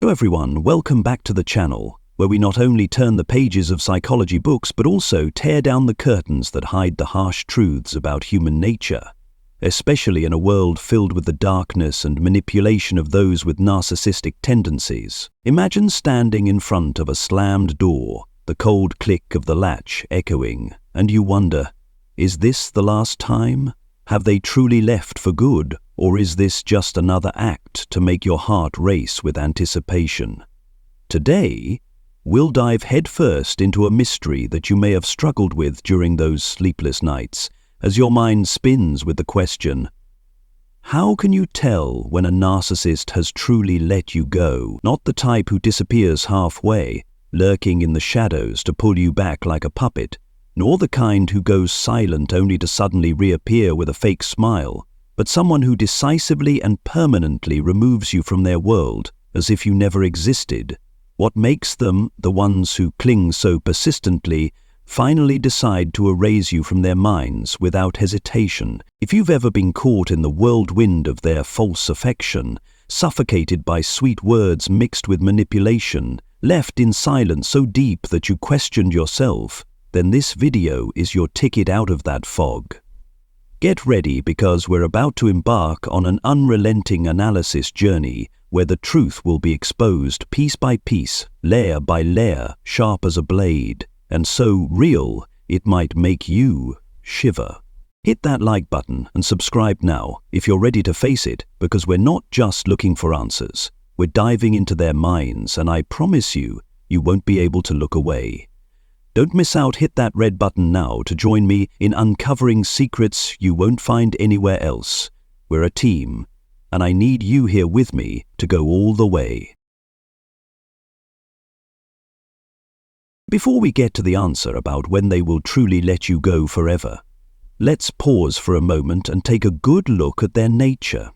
Hello everyone, welcome back to the channel, where we not only turn the pages of psychology books but also tear down the curtains that hide the harsh truths about human nature, especially in a world filled with the darkness and manipulation of those with narcissistic tendencies. Imagine standing in front of a slammed door, the cold click of the latch echoing, and you wonder, is this the last time? Have they truly left for good, or is this just another act to make your heart race with anticipation? Today, we'll dive headfirst into a mystery that you may have struggled with during those sleepless nights, as your mind spins with the question, how can you tell when a narcissist has truly let you go? Not the type who disappears halfway, lurking in the shadows to pull you back like a puppet, nor the kind who goes silent only to suddenly reappear with a fake smile, but someone who decisively and permanently removes you from their world as if you never existed. What makes them, the ones who cling so persistently, finally decide to erase you from their minds without hesitation? If you've ever been caught in the whirlwind of their false affection, suffocated by sweet words mixed with manipulation, left in silence so deep that you questioned yourself, then this video is your ticket out of that fog. Get ready, because we're about to embark on an unrelenting analysis journey where the truth will be exposed piece by piece, layer by layer, sharp as a blade, and so real it might make you shiver. Hit that like button and subscribe now if you're ready to face it, because we're not just looking for answers. We're diving into their minds, and I promise you, you won't be able to look away. Don't miss out. Hit that red button now to join me in uncovering secrets you won't find anywhere else. We're a team, and I need you here with me to go all the way. Before we get to the answer about when they will truly let you go forever, let's pause for a moment and take a good look at their nature.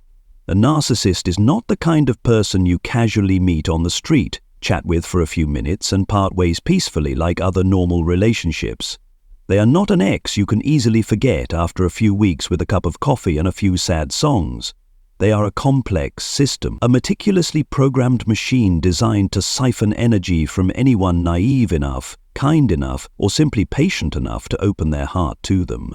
A narcissist is not the kind of person you casually meet on the street, chat with for a few minutes, and part ways peacefully like other normal relationships. They are not an ex you can easily forget after a few weeks with a cup of coffee and a few sad songs. They are a complex system, a meticulously programmed machine designed to siphon energy from anyone naive enough, kind enough, or simply patient enough to open their heart to them.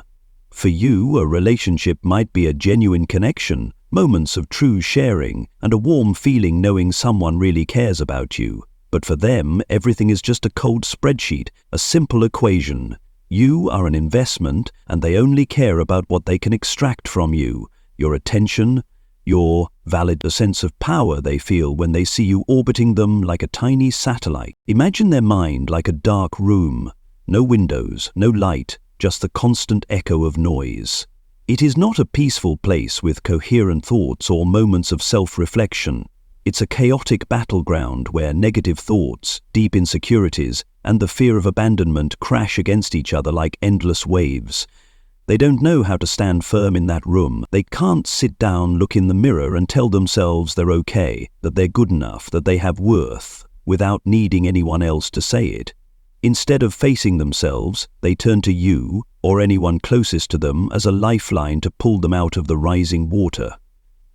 For you, a relationship might be a genuine connection, moments of true sharing, and a warm feeling knowing someone really cares about you. But for them, everything is just a cold spreadsheet, a simple equation. You are an investment, and they only care about what they can extract from you: your attention, your valid sense of power they feel when they see you orbiting them like a tiny satellite. Imagine their mind like a dark room. No windows, no light, just the constant echo of noise. It is not a peaceful place with coherent thoughts or moments of self-reflection. It's a chaotic battleground where negative thoughts, deep insecurities, and the fear of abandonment crash against each other like endless waves. They don't know how to stand firm in that room. They can't sit down, look in the mirror, and tell themselves they're okay, that they're good enough, that they have worth, without needing anyone else to say it. Instead of facing themselves, they turn to you, or anyone closest to them, as a lifeline to pull them out of the rising water.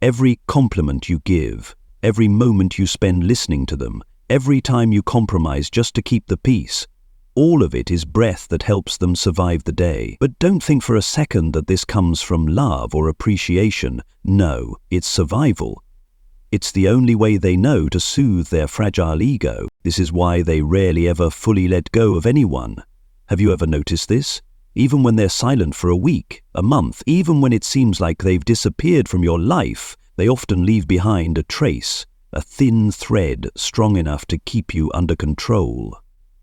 Every compliment you give, every moment you spend listening to them, every time you compromise just to keep the peace, all of it is breath that helps them survive the day. But don't think for a second that this comes from love or appreciation. No, it's survival. It's the only way they know to soothe their fragile ego. This is why they rarely ever fully let go of anyone. Have you ever noticed this? Even when they're silent for a week, a month, even when it seems like they've disappeared from your life, they often leave behind a trace, a thin thread strong enough to keep you under control.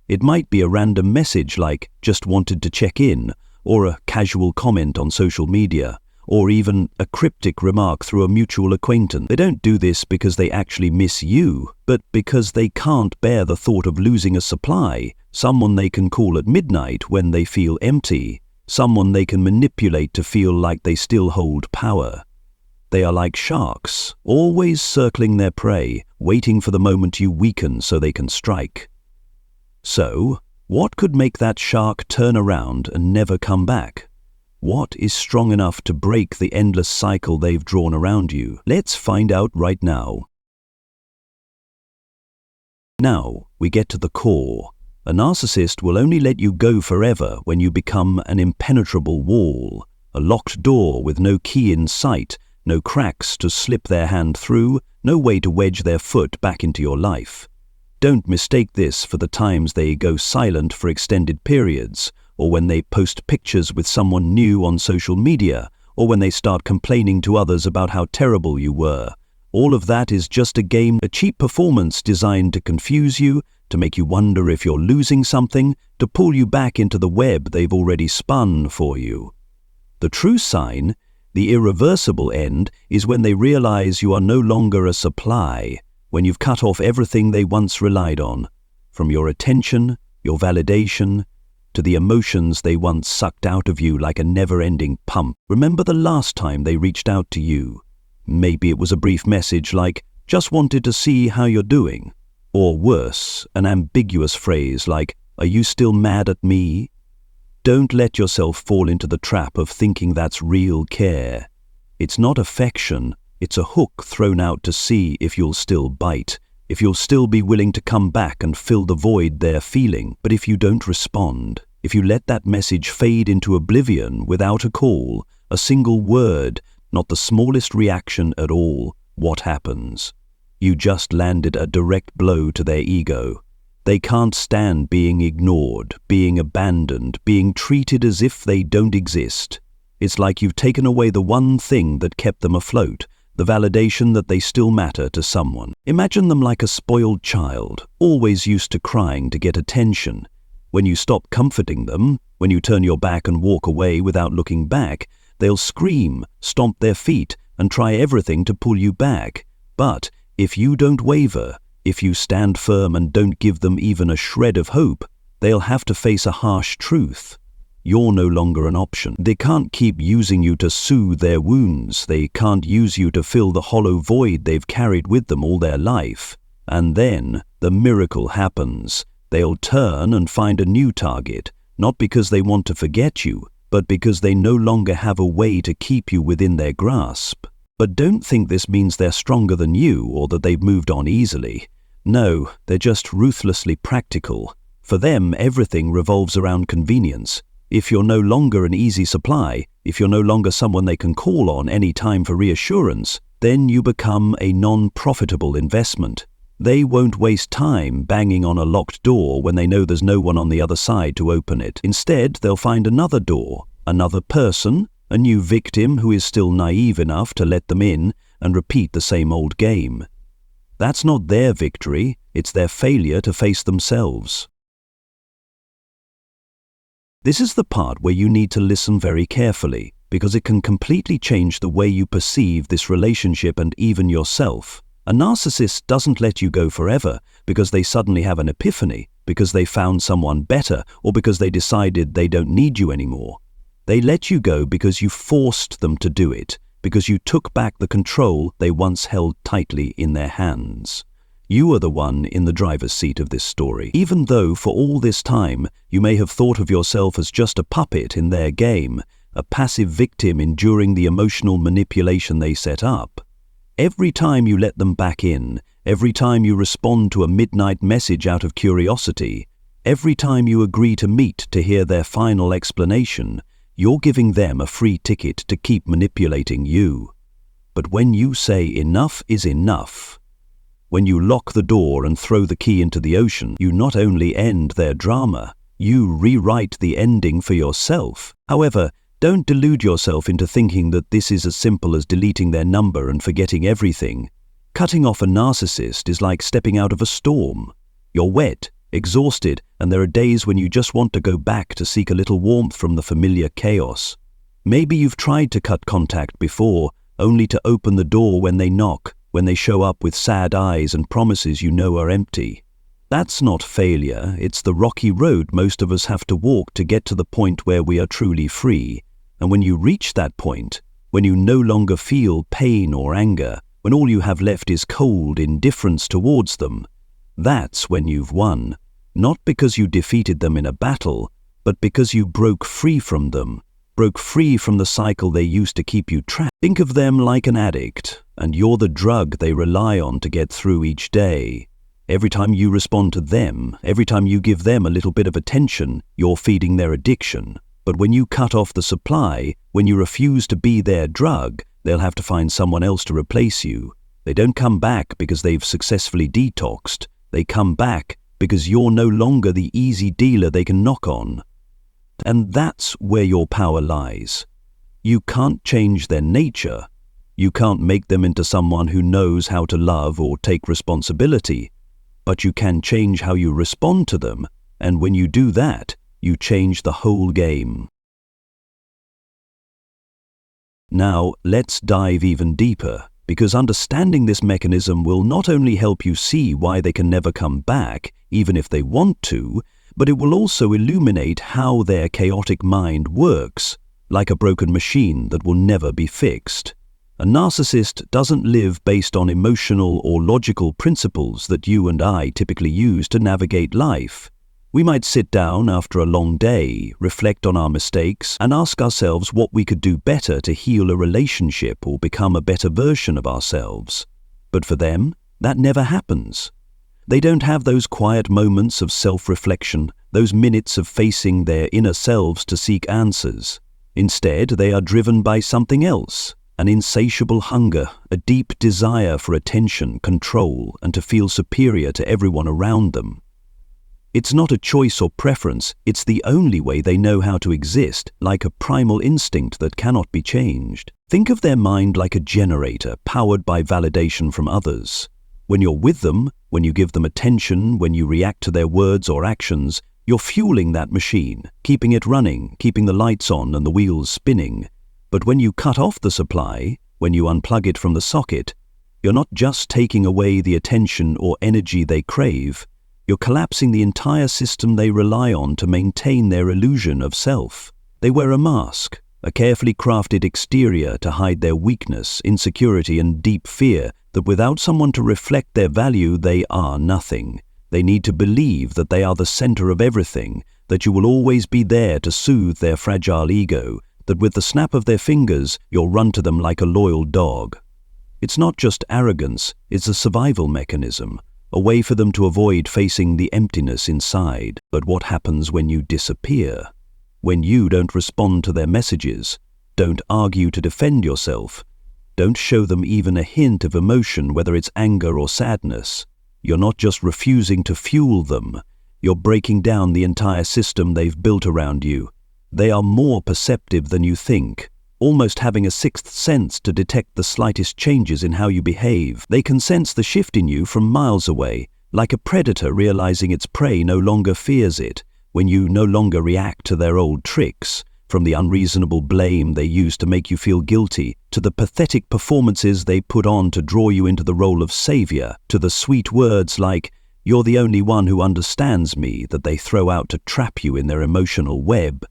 It might be a random message like, "just wanted to check in," or a casual comment on social media, or even a cryptic remark through a mutual acquaintance. They don't do this because they actually miss you, but because they can't bear the thought of losing a supply, someone they can call at midnight when they feel empty, someone they can manipulate to feel like they still hold power. They are like sharks, always circling their prey, waiting for the moment you weaken so they can strike. So, what could make that shark turn around and never come back? What is strong enough to break the endless cycle they've drawn around you? Let's find out right now. Now, we get to the core. A narcissist will only let you go forever when you become an impenetrable wall, a locked door with no key in sight, no cracks to slip their hand through, no way to wedge their foot back into your life. Don't mistake this for the times they go silent for extended periods, or when they post pictures with someone new on social media, or when they start complaining to others about how terrible you were. All of that is just a game, a cheap performance designed to confuse you, to make you wonder if you're losing something, to pull you back into the web they've already spun for you. The true sign, the irreversible end, is when they realize you are no longer a supply, when you've cut off everything they once relied on, from your attention, your validation, to the emotions they once sucked out of you like a never-ending pump. Remember the last time they reached out to you? Maybe it was a brief message like, "Just wanted to see how you're doing." Or worse, an ambiguous phrase like, "Are you still mad at me?" Don't let yourself fall into the trap of thinking that's real care. It's not affection, it's a hook thrown out to see if you'll still bite, if you'll still be willing to come back and fill the void they're feeling. But if you don't respond, if you let that message fade into oblivion without a call, a single word, not the smallest reaction at all, what happens? You just landed a direct blow to their ego. They can't stand being ignored, being abandoned, being treated as if they don't exist. It's like you've taken away the one thing that kept them afloat, the validation that they still matter to someone. Imagine them like a spoiled child, always used to crying to get attention. When you stop comforting them, when you turn your back and walk away without looking back, they'll scream, stomp their feet, and try everything to pull you back. But if you don't waver, if you stand firm and don't give them even a shred of hope, they'll have to face a harsh truth. You're no longer an option. They can't keep using you to soothe their wounds. They can't use you to fill the hollow void they've carried with them all their life. And then the miracle happens. They'll turn and find a new target, not because they want to forget you, but because they no longer have a way to keep you within their grasp. But don't think this means they're stronger than you or that they've moved on easily. No, they're just ruthlessly practical. For them, everything revolves around convenience. If you're no longer an easy supply, if you're no longer someone they can call on any time for reassurance, then you become a non-profitable investment. They won't waste time banging on a locked door when they know there's no one on the other side to open it. Instead, they'll find another door, another person, a new victim who is still naive enough to let them in and repeat the same old game. That's not their victory, it's their failure to face themselves. This is the part where you need to listen very carefully, because it can completely change the way you perceive this relationship and even yourself. A narcissist doesn't let you go forever because they suddenly have an epiphany, because they found someone better, or because they decided they don't need you anymore. They let you go because you forced them to do it, because you took back the control they once held tightly in their hands. You are the one in the driver's seat of this story, even though for all this time you may have thought of yourself as just a puppet in their game, a passive victim enduring the emotional manipulation they set up. Every time you let them back in, every time you respond to a midnight message out of curiosity, every time you agree to meet to hear their final explanation, you're giving them a free ticket to keep manipulating you. But when you say enough is enough, when you lock the door and throw the key into the ocean, you not only end their drama, you rewrite the ending for yourself. However, don't delude yourself into thinking that this is as simple as deleting their number and forgetting everything. Cutting off a narcissist is like stepping out of a storm. You're wet, exhausted, and there are days when you just want to go back to seek a little warmth from the familiar chaos. Maybe you've tried to cut contact before, only to open the door when they knock, when they show up with sad eyes and promises you know are empty. That's not failure, it's the rocky road most of us have to walk to get to the point where we are truly free. And when you reach that point, when you no longer feel pain or anger, when all you have left is cold indifference towards them, that's when you've won. Not because you defeated them in a battle, but because you broke free from them, broke free from the cycle they used to keep you trapped. Think of them like an addict, and you're the drug they rely on to get through each day. Every time you respond to them, every time you give them a little bit of attention, you're feeding their addiction. But when you cut off the supply, when you refuse to be their drug, they'll have to find someone else to replace you. They don't come back because they've successfully detoxed. They come back because you're no longer the easy dealer they can knock on. And that's where your power lies. You can't change their nature. You can't make them into someone who knows how to love or take responsibility. But you can change how you respond to them, and when you do that, you change the whole game. Now, let's dive even deeper, because understanding this mechanism will not only help you see why they can never come back, even if they want to, but it will also illuminate how their chaotic mind works, like a broken machine that will never be fixed. A narcissist doesn't live based on emotional or logical principles that you and I typically use to navigate life. We might sit down after a long day, reflect on our mistakes, and ask ourselves what we could do better to heal a relationship or become a better version of ourselves. But for them, that never happens. They don't have those quiet moments of self-reflection, those minutes of facing their inner selves to seek answers. Instead, they are driven by something else. An insatiable hunger, a deep desire for attention, control, and to feel superior to everyone around them. It's not a choice or preference, it's the only way they know how to exist, like a primal instinct that cannot be changed. Think of their mind like a generator powered by validation from others. When you're with them, when you give them attention, when you react to their words or actions, you're fueling that machine, keeping it running, keeping the lights on and the wheels spinning. But when you cut off the supply, when you unplug it from the socket, you're not just taking away the attention or energy they crave, you're collapsing the entire system they rely on to maintain their illusion of self. They wear a mask, a carefully crafted exterior to hide their weakness, insecurity, and deep fear that without someone to reflect their value, they are nothing. They need to believe that they are the center of everything, that you will always be there to soothe their fragile ego, that with the snap of their fingers, you'll run to them like a loyal dog. It's not just arrogance, it's a survival mechanism, a way for them to avoid facing the emptiness inside. But what happens when you disappear? When you don't respond to their messages, don't argue to defend yourself, don't show them even a hint of emotion, whether it's anger or sadness. You're not just refusing to fuel them, you're breaking down the entire system they've built around you. They are more perceptive than you think, almost having a sixth sense to detect the slightest changes in how you behave. They can sense the shift in you from miles away, like a predator realizing its prey no longer fears it, when you no longer react to their old tricks, from the unreasonable blame they use to make you feel guilty, to the pathetic performances they put on to draw you into the role of savior, to the sweet words like, "You're the only one who understands me," that they throw out to trap you in their emotional web.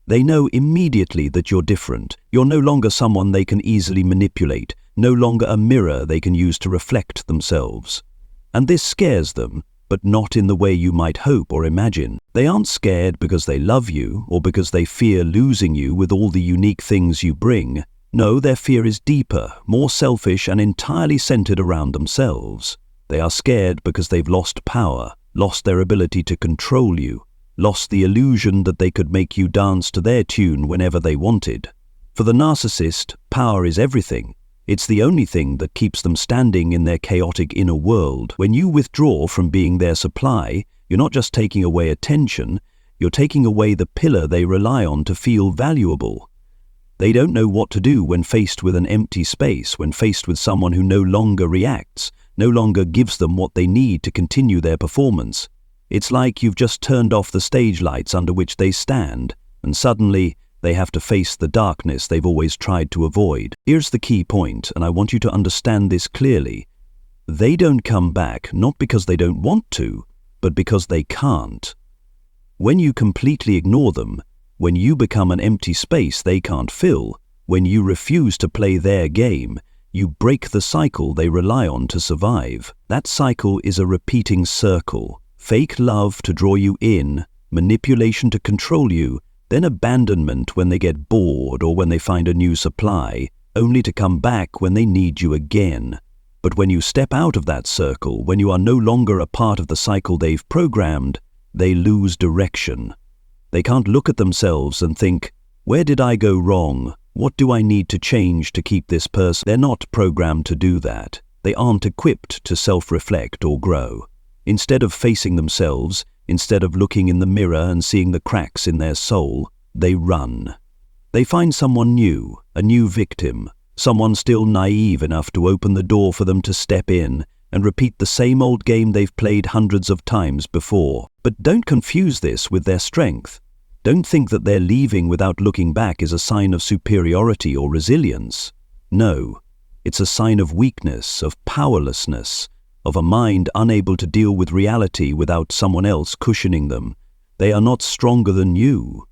They know immediately that you're different. You're no longer someone they can easily manipulate, no longer a mirror they can use to reflect themselves. And this scares them, but not in the way you might hope or imagine. They aren't scared because they love you or because they fear losing you with all the unique things you bring. No, their fear is deeper, more selfish, and entirely centered around themselves. They are scared because they've lost power, lost their ability to control you, lost the illusion that they could make you dance to their tune whenever they wanted. For the narcissist, power is everything. It's the only thing that keeps them standing in their chaotic inner world. When you withdraw from being their supply, you're not just taking away attention, you're taking away the pillar they rely on to feel valuable. They don't know what to do when faced with an empty space, when faced with someone who no longer reacts, no longer gives them what they need to continue their performance. It's like you've just turned off the stage lights under which they stand, and suddenly they have to face the darkness they've always tried to avoid. Here's the key point, and I want you to understand this clearly. They don't come back not because they don't want to, but because they can't. When you completely ignore them, when you become an empty space they can't fill, when you refuse to play their game, you break the cycle they rely on to survive. That cycle is a repeating circle. Fake love to draw you in, manipulation to control you, then abandonment when they get bored or when they find a new supply, only to come back when they need you again. But when you step out of that circle, when you are no longer a part of the cycle they've programmed, they lose direction. They can't look at themselves and think, where did I go wrong? What do I need to change to keep this person? They're not programmed to do that. They aren't equipped to self-reflect or grow. Instead of facing themselves, instead of looking in the mirror and seeing the cracks in their soul, they run. They find someone new, a new victim, someone still naive enough to open the door for them to step in and repeat the same old game they've played hundreds of times before. But don't confuse this with their strength. Don't think that their leaving without looking back is a sign of superiority or resilience. No, it's a sign of weakness, of powerlessness, of a mind unable to deal with reality without someone else cushioning them. They are not stronger than you.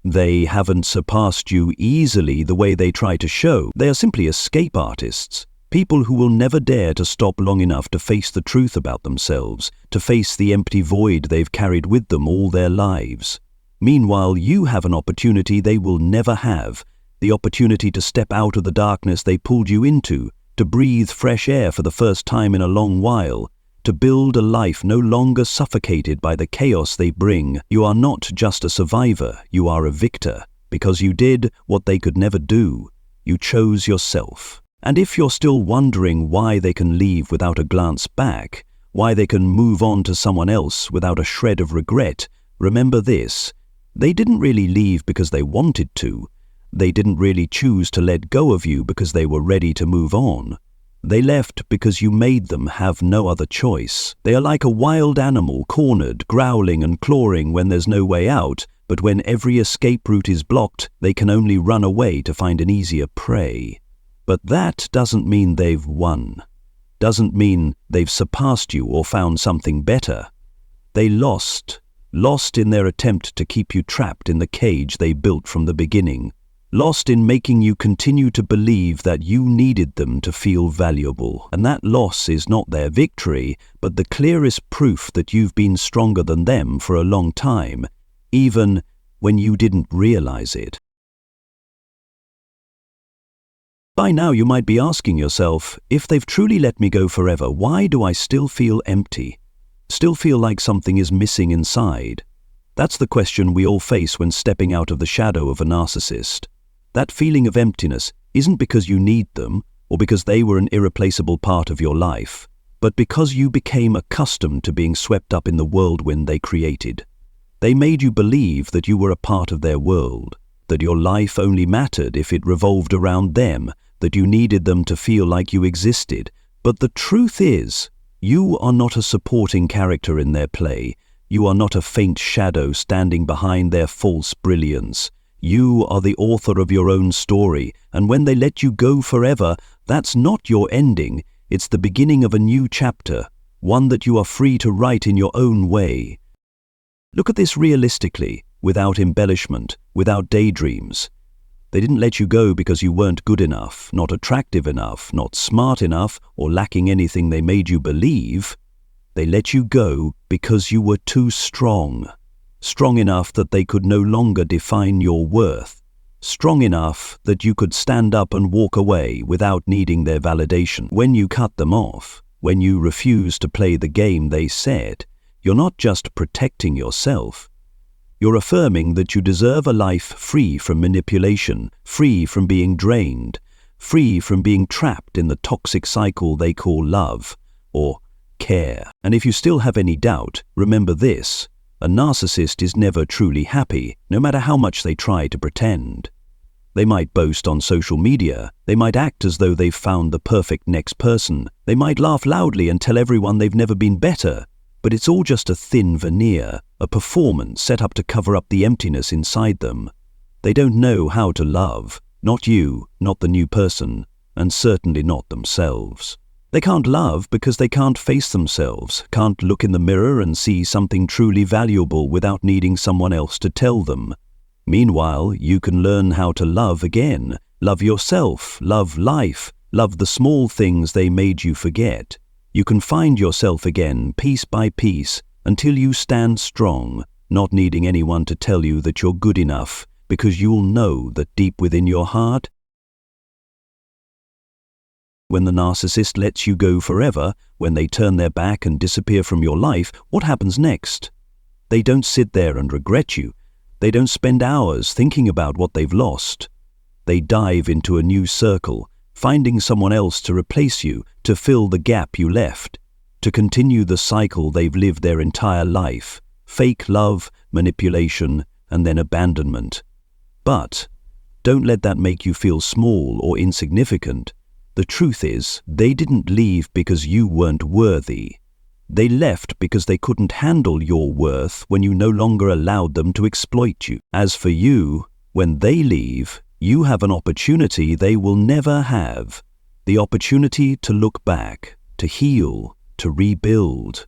They haven't surpassed you easily the way they try to show. They are simply escape artists, people who will never dare to stop long enough to face the truth about themselves, to face the empty void they've carried with them all their lives. Meanwhile, you have an opportunity they will never have, the opportunity to step out of the darkness they pulled you into, to breathe fresh air for the first time in a long while, to build a life no longer suffocated by the chaos they bring. You are not just a survivor, you are a victor, because you did what they could never do. You chose yourself. And if you're still wondering why they can leave without a glance back, why they can move on to someone else without a shred of regret, remember this: they didn't really leave because they wanted to. They didn't really choose to let go of you because they were ready to move on. They left because you made them have no other choice. They are like a wild animal, cornered, growling and clawing when there's no way out, but when every escape route is blocked, they can only run away to find an easier prey. But that doesn't mean they've won. Doesn't mean they've surpassed you or found something better. They lost in their attempt to keep you trapped in the cage they built from the beginning. Lost in making you continue to believe that you needed them to feel valuable. And that loss is not their victory, but the clearest proof that you've been stronger than them for a long time, even when you didn't realize it. By now you might be asking yourself, if they've truly let me go forever, why do I still feel empty? Still feel like something is missing inside? That's the question we all face when stepping out of the shadow of a narcissist. That feeling of emptiness isn't because you need them or because they were an irreplaceable part of your life, but because you became accustomed to being swept up in the whirlwind they created. They made you believe that you were a part of their world, that your life only mattered if it revolved around them, that you needed them to feel like you existed. But the truth is, you are not a supporting character in their play. You are not a faint shadow standing behind their false brilliance. You are the author of your own story, and when they let you go forever, that's not your ending. It's the beginning of a new chapter, one that you are free to write in your own way. Look at this realistically, without embellishment, without daydreams. They didn't let you go because you weren't good enough, not attractive enough, not smart enough, or lacking anything they made you believe. They let you go because you were too strong. Strong enough that they could no longer define your worth. Strong enough that you could stand up and walk away without needing their validation. When you cut them off, when you refuse to play the game they said, you're not just protecting yourself. You're affirming that you deserve a life free from manipulation, free from being drained, free from being trapped in the toxic cycle they call love or care. And if you still have any doubt, remember this: a narcissist is never truly happy, no matter how much they try to pretend. They might boast on social media, they might act as though they've found the perfect next person, they might laugh loudly and tell everyone they've never been better, but it's all just a thin veneer, a performance set up to cover up the emptiness inside them. They don't know how to love, not you, not the new person, and certainly not themselves. They can't love because they can't face themselves, can't look in the mirror and see something truly valuable without needing someone else to tell them. Meanwhile, you can learn how to love again, love yourself, love life, love the small things they made you forget. You can find yourself again, piece by piece, until you stand strong, not needing anyone to tell you that you're good enough, because you'll know that deep within your heart, When the narcissist lets you go forever, when they turn their back and disappear from your life, what happens next? They don't sit there and regret you. They don't spend hours thinking about what they've lost. They dive into a new circle, finding someone else to replace you, to fill the gap you left, to continue the cycle they've lived their entire life: fake love, manipulation, and then abandonment. But don't let that make you feel small or insignificant. The truth is, they didn't leave because you weren't worthy. They left because they couldn't handle your worth when you no longer allowed them to exploit you. As for you, when they leave, you have an opportunity they will never have. The opportunity to look back, to heal, to rebuild.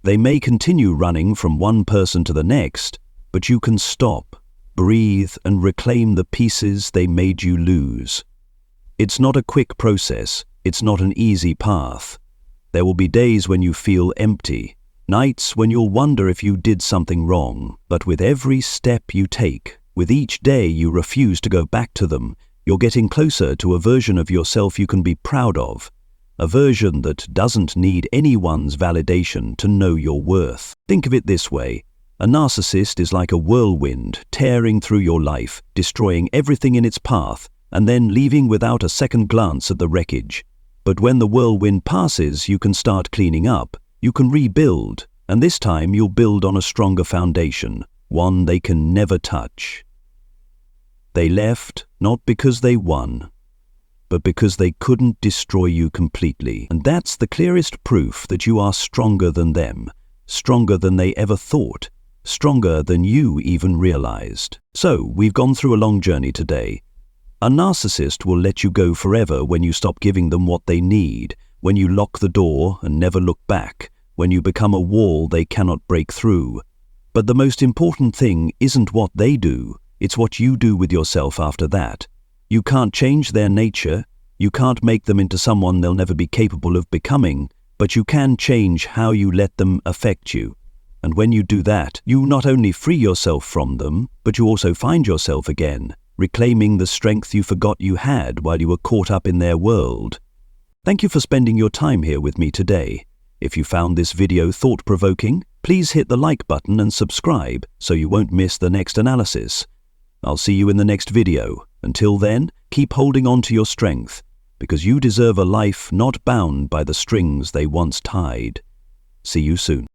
They may continue running from one person to the next, but you can stop, breathe, and reclaim the pieces they made you lose. It's not a quick process. It's not an easy path. There will be days when you feel empty, nights when you'll wonder if you did something wrong. But with every step you take, with each day you refuse to go back to them, you're getting closer to a version of yourself you can be proud of. A version that doesn't need anyone's validation to know your worth. Think of it this way. A narcissist is like a whirlwind tearing through your life, destroying everything in its path, and then leaving without a second glance at the wreckage. But when the whirlwind passes, you can start cleaning up. You can rebuild, and this time you'll build on a stronger foundation, one they can never touch. They left not because they won, but because they couldn't destroy you completely. And that's the clearest proof that you are stronger than them, stronger than they ever thought, stronger than you even realized. So, we've gone through a long journey today. A narcissist will let you go forever when you stop giving them what they need, when you lock the door and never look back, when you become a wall they cannot break through. But the most important thing isn't what they do, it's what you do with yourself after that. You can't change their nature, you can't make them into someone they'll never be capable of becoming, but you can change how you let them affect you. And when you do that, you not only free yourself from them, but you also find yourself again, reclaiming the strength you forgot you had while you were caught up in their world. Thank you for spending your time here with me today. If you found this video thought-provoking, please hit the like button and subscribe so you won't miss the next analysis. I'll see you in the next video. Until then, keep holding on to your strength, because you deserve a life not bound by the strings they once tied. See you soon.